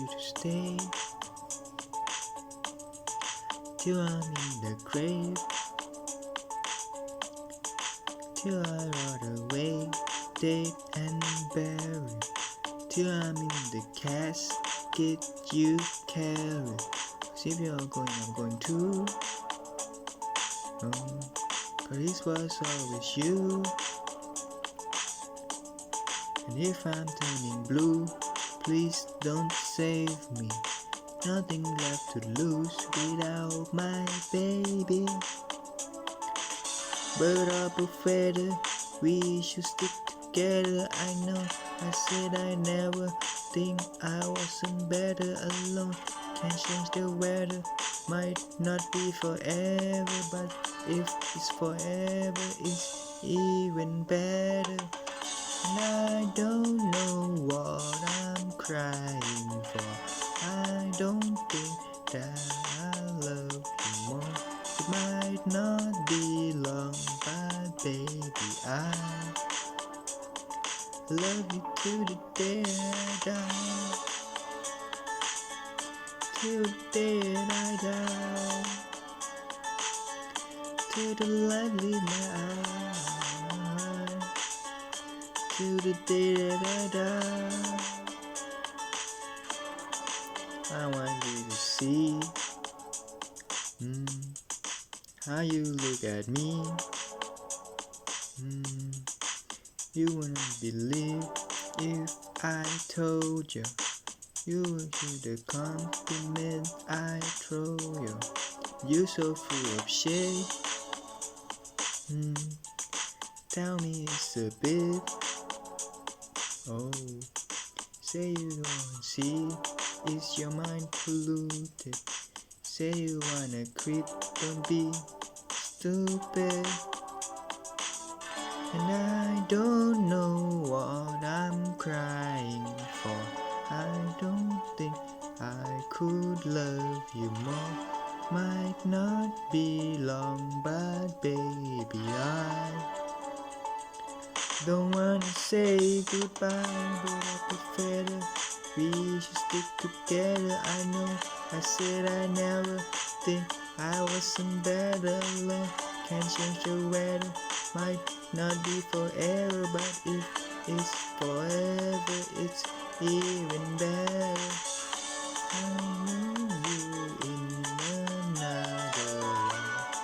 you to stay till I'm in the grave, till I rot away, dead and buried, till I'm in the casket you carry. See if you're going, I'm going too. But it was always you. And if I'm turning blue, please don't save me. Nothing left to lose without my baby. Bird of a feather, we should stick together. I know I said I never think I wasn't better alone. Can't change the weather, might not be forever, but if it's forever, it's even better. And I don't know what I'm crying for. I don't think that I love you more. It might not be long, but baby, I love you till the day I die. Till the day I die. Till the light leave my eyes. Till the day that I die. I want you to see how you look at me. You wouldn't believe if I told you. You would hear the compliment I throw you. You're so full of shade. Tell me it's a bit. Oh, say you don't see. Is your mind polluted? Say you wanna creep, don't be stupid. And I don't know what I'm crying for. I don't think I could love you more. Might not be long, but baby, I don't wanna say goodbye, but I prefer we should stick together. I know I said I never think I wasn't better alone. Can't change the weather, might not be forever, but if it's forever, it's even better. I knew you in another life.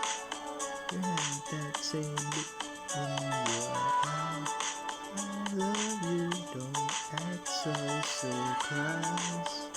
You have that same look in your eye. I love you, don't act so surprised.